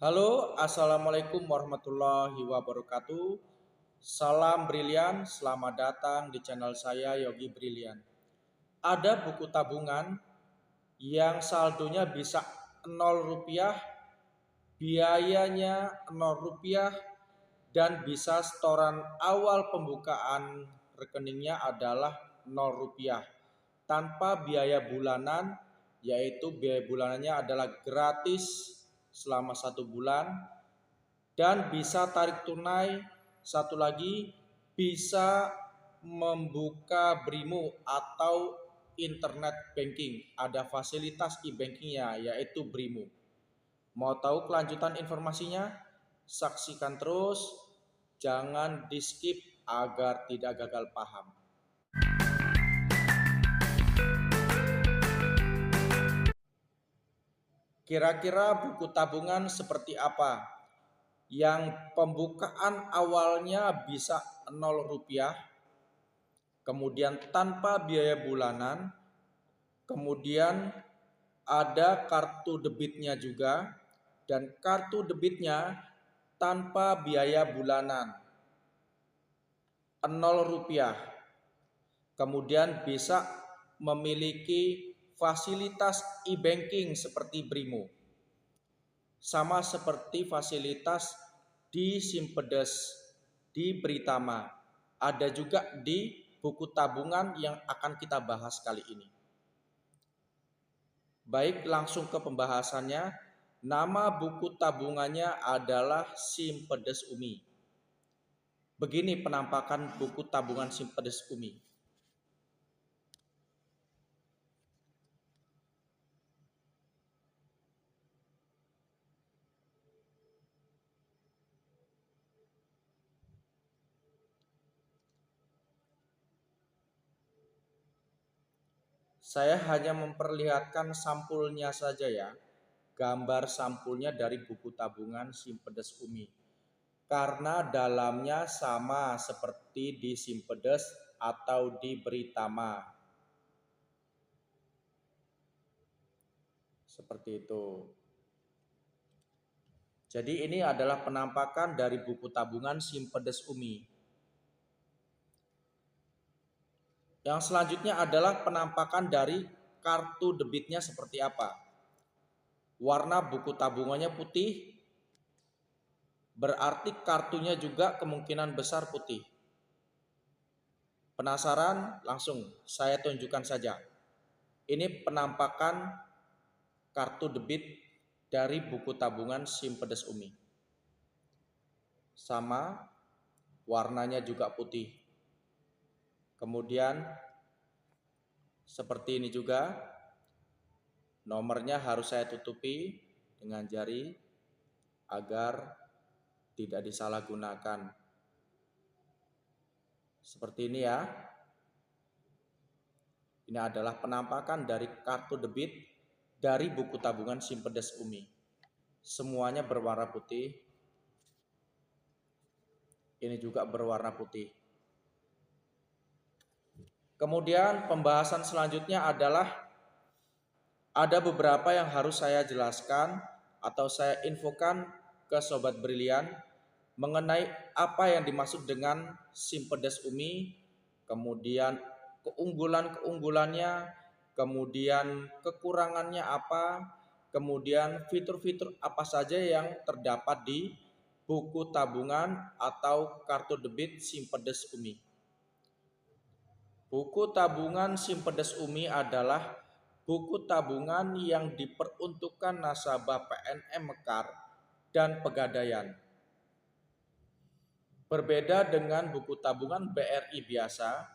Halo, assalamualaikum warahmatullahi wabarakatuh. Salam brilian, selamat datang di channel saya Yogi Brilian. Ada buku tabungan yang saldonya bisa 0 rupiah, biayanya 0 rupiah, dan bisa setoran awal pembukaan rekeningnya adalah 0 rupiah tanpa biaya bulanan, yaitu biaya bulanannya adalah gratis selama 1 bulan, dan bisa tarik tunai. Satu lagi, bisa membuka Brimo atau internet banking. Ada fasilitas e-bankingnya yaitu Brimo. Mau tahu kelanjutan informasinya? Saksikan terus, jangan di skip agar tidak gagal paham. Kira-kira buku tabungan seperti apa? Yang pembukaan awalnya bisa 0 rupiah, kemudian tanpa biaya bulanan, kemudian ada kartu debitnya juga, dan kartu debitnya tanpa biaya bulanan 0 rupiah. Kemudian bisa memiliki fasilitas e-banking seperti Brimo, sama seperti fasilitas di Simpedes, di Britama, ada juga di buku tabungan yang akan kita bahas kali ini. Baik, langsung ke pembahasannya. Nama buku tabungannya adalah Simpedes Umi. Begini penampakan buku tabungan Simpedes Umi. Saya hanya memperlihatkan sampulnya saja ya, gambar sampulnya dari buku tabungan Simpedes Umi. Karena dalamnya sama seperti di Simpedes atau di Britama. Seperti itu. Jadi ini adalah penampakan dari buku tabungan Simpedes Umi. Yang selanjutnya adalah penampakan dari kartu debitnya seperti apa. Warna buku tabungannya putih, berarti kartunya juga kemungkinan besar putih. Penasaran? Langsung saya tunjukkan saja. Ini penampakan kartu debit dari buku tabungan Simpedes Umi. Sama, warnanya juga putih. Kemudian seperti ini juga, nomornya harus saya tutupi dengan jari agar tidak disalahgunakan. Seperti ini ya. Ini adalah penampakan dari kartu debit dari buku tabungan Simpedes Umi. Semuanya berwarna putih. Ini juga berwarna putih. Kemudian pembahasan selanjutnya adalah ada beberapa yang harus saya jelaskan atau saya infokan ke Sobat Brilian mengenai apa yang dimaksud dengan Simpedes Umi, kemudian keunggulan-keunggulannya, kemudian kekurangannya apa, kemudian fitur-fitur apa saja yang terdapat di buku tabungan atau kartu debit Simpedes Umi. Buku tabungan Simpedes Umi adalah buku tabungan yang diperuntukkan nasabah PNM Mekar dan Pegadaian. Berbeda dengan buku tabungan BRI biasa,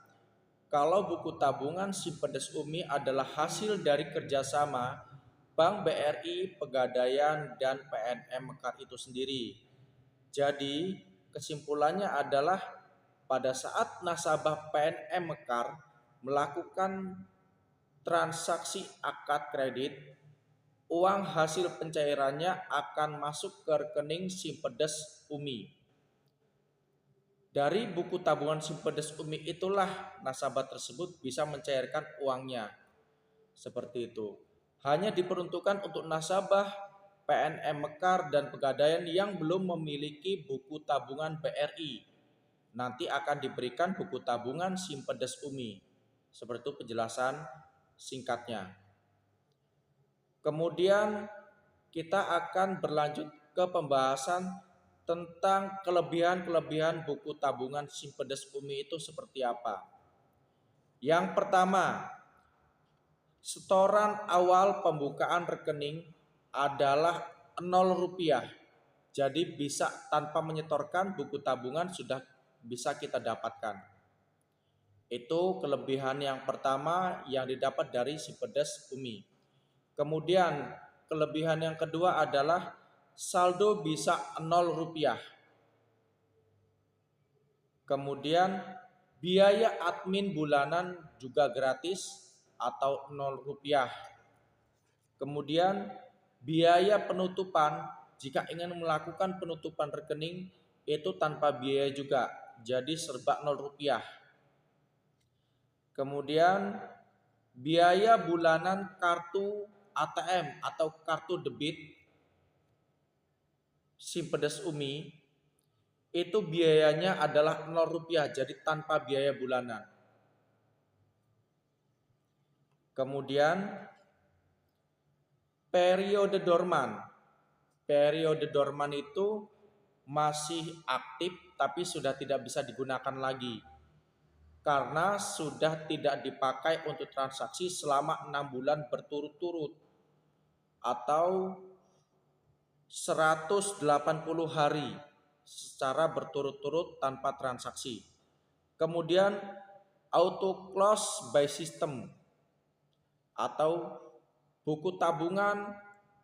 kalau buku tabungan Simpedes Umi adalah hasil dari kerjasama Bank BRI, Pegadaian, dan PNM Mekar itu sendiri. Jadi kesimpulannya adalah pada saat nasabah PNM Mekar melakukan transaksi akad kredit, uang hasil pencairannya akan masuk ke rekening Simpedes Umi. Dari buku tabungan Simpedes Umi itulah nasabah tersebut bisa mencairkan uangnya. Seperti itu. Hanya diperuntukkan untuk nasabah PNM Mekar dan Pegadaian yang belum memiliki buku tabungan BRI. Nanti akan diberikan buku tabungan Simpedes Umi. Seperti itu penjelasan singkatnya. Kemudian kita akan berlanjut ke pembahasan tentang kelebihan-kelebihan buku tabungan Simpedes Umi itu seperti apa. Yang pertama, setoran awal pembukaan rekening adalah 0 rupiah. Jadi bisa tanpa menyetorkan buku tabungan sudah bisa kita dapatkan. Itu kelebihan yang pertama yang didapat dari Simpedes Umi. Kemudian kelebihan yang kedua adalah saldo bisa 0 rupiah. Kemudian biaya admin bulanan juga gratis atau 0 rupiah. Kemudian biaya penutupan jika ingin melakukan penutupan rekening itu tanpa biaya juga, jadi serba 0 rupiah. Kemudian biaya bulanan kartu ATM atau kartu debit Simpedes Umi itu biayanya adalah 0 rupiah, jadi tanpa biaya bulanan. Kemudian periode dorman. Periode dorman itu masih aktif tapi sudah tidak bisa digunakan lagi karena sudah tidak dipakai untuk transaksi selama 6 bulan berturut-turut atau 180 hari secara berturut-turut tanpa transaksi. Kemudian auto close by system atau buku tabungan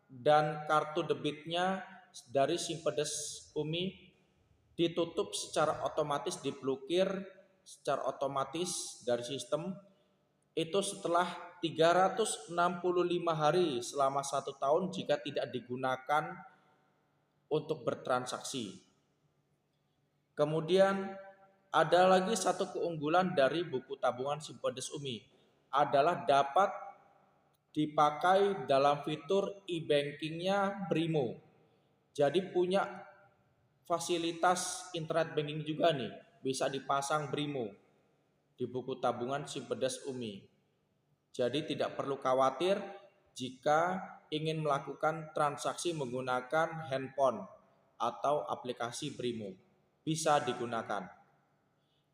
dan kartu debitnya dari Simpedes Umi ditutup secara otomatis, diblokir secara otomatis dari sistem itu setelah 365 hari selama 1 tahun jika tidak digunakan untuk bertransaksi. Kemudian ada lagi satu keunggulan dari buku tabungan Simpedes Umi adalah dapat dipakai dalam fitur e-bankingnya Brimo. Jadi punya fasilitas internet banking juga nih, bisa dipasang Brimo di buku tabungan Simpedes Umi. Jadi tidak perlu khawatir jika ingin melakukan transaksi menggunakan handphone atau aplikasi Brimo. Bisa digunakan.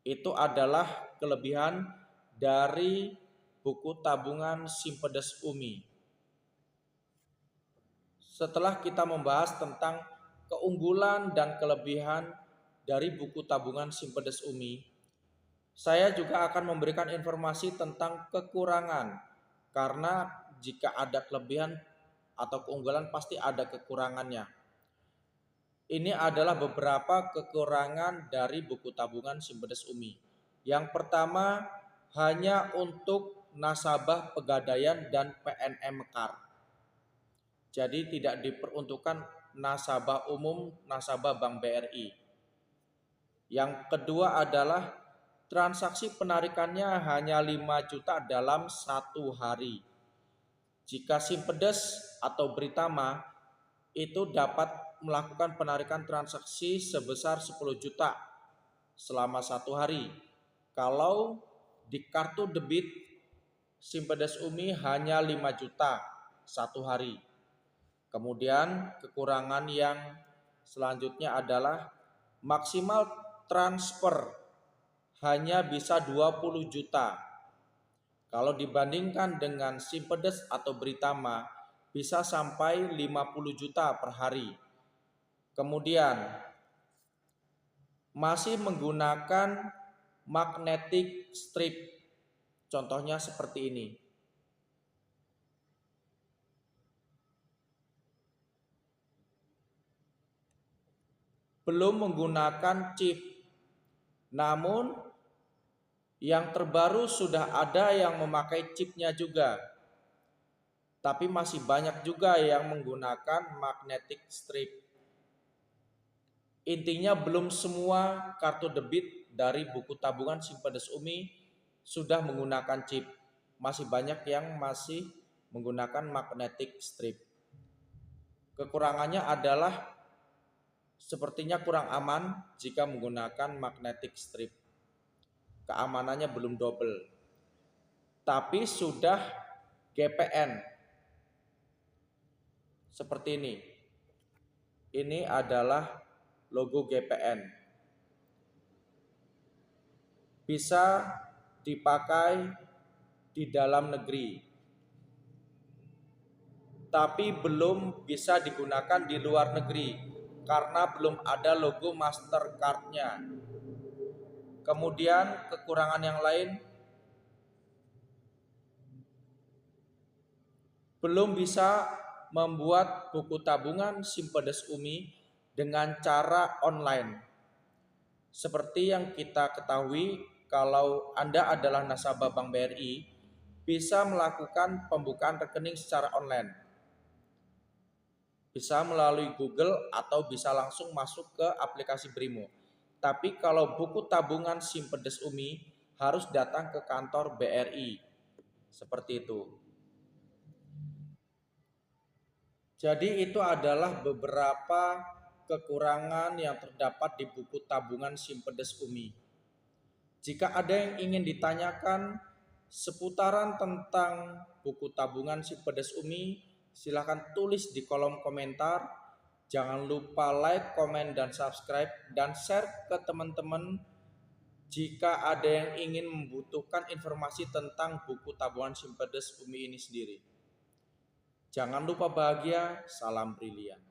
Itu adalah kelebihan dari buku tabungan Simpedes Umi. Setelah kita membahas tentang keunggulan dan kelebihan dari buku tabungan Simpedes Umi, saya juga akan memberikan informasi tentang kekurangan. Karena jika ada kelebihan atau keunggulan pasti ada kekurangannya. Ini adalah beberapa kekurangan dari buku tabungan Simpedes Umi. Yang pertama, hanya untuk nasabah Pegadaian dan PNM Mekar. Jadi tidak diperuntukkan nasabah umum, nasabah Bank BRI. Yang kedua adalah transaksi penarikannya hanya 5 juta dalam 1 hari. Jika Simpedes atau Britama itu dapat melakukan penarikan transaksi sebesar 10 juta selama 1 hari. Kalau di kartu debit Simpedes Umi hanya 5 juta 1 hari. Kemudian kekurangan yang selanjutnya adalah maksimal transfer hanya bisa 20 juta. Kalau dibandingkan dengan Simpedes atau Britama bisa sampai 50 juta per hari. Kemudian masih menggunakan magnetic strip. Contohnya seperti ini. Belum menggunakan chip. Namun yang terbaru sudah ada yang memakai chipnya juga. Tapi masih banyak juga yang menggunakan magnetic strip. Intinya belum semua kartu debit dari buku tabungan Simpedes Umi sudah menggunakan chip. Masih banyak yang masih menggunakan magnetic strip. Kekurangannya adalah sepertinya kurang aman jika menggunakan magnetic strip. Keamanannya belum double. Tapi sudah GPN. Seperti ini. Ini adalah logo GPN. Bisa dipakai di dalam negeri, tapi belum bisa digunakan di luar negeri karena belum ada logo Mastercard-nya. Kemudian kekurangan yang lain, belum bisa membuat buku tabungan Simpedes Umi dengan cara online. Seperti yang kita ketahui, kalau Anda adalah nasabah Bank BRI, bisa melakukan pembukaan rekening secara online. Bisa melalui Google atau bisa langsung masuk ke aplikasi Brimo. Tapi kalau buku tabungan Simpedes Umi harus datang ke kantor BRI. Seperti itu. Jadi itu adalah beberapa kekurangan yang terdapat di buku tabungan Simpedes Umi. Jika ada yang ingin ditanyakan seputaran tentang buku tabungan Simpedes Umi, silakan tulis di kolom komentar. Jangan lupa like, komen, dan subscribe, dan share ke teman-teman jika ada yang ingin membutuhkan informasi tentang buku tabungan Simpedes Umi ini sendiri. Jangan lupa bahagia, salam brilian.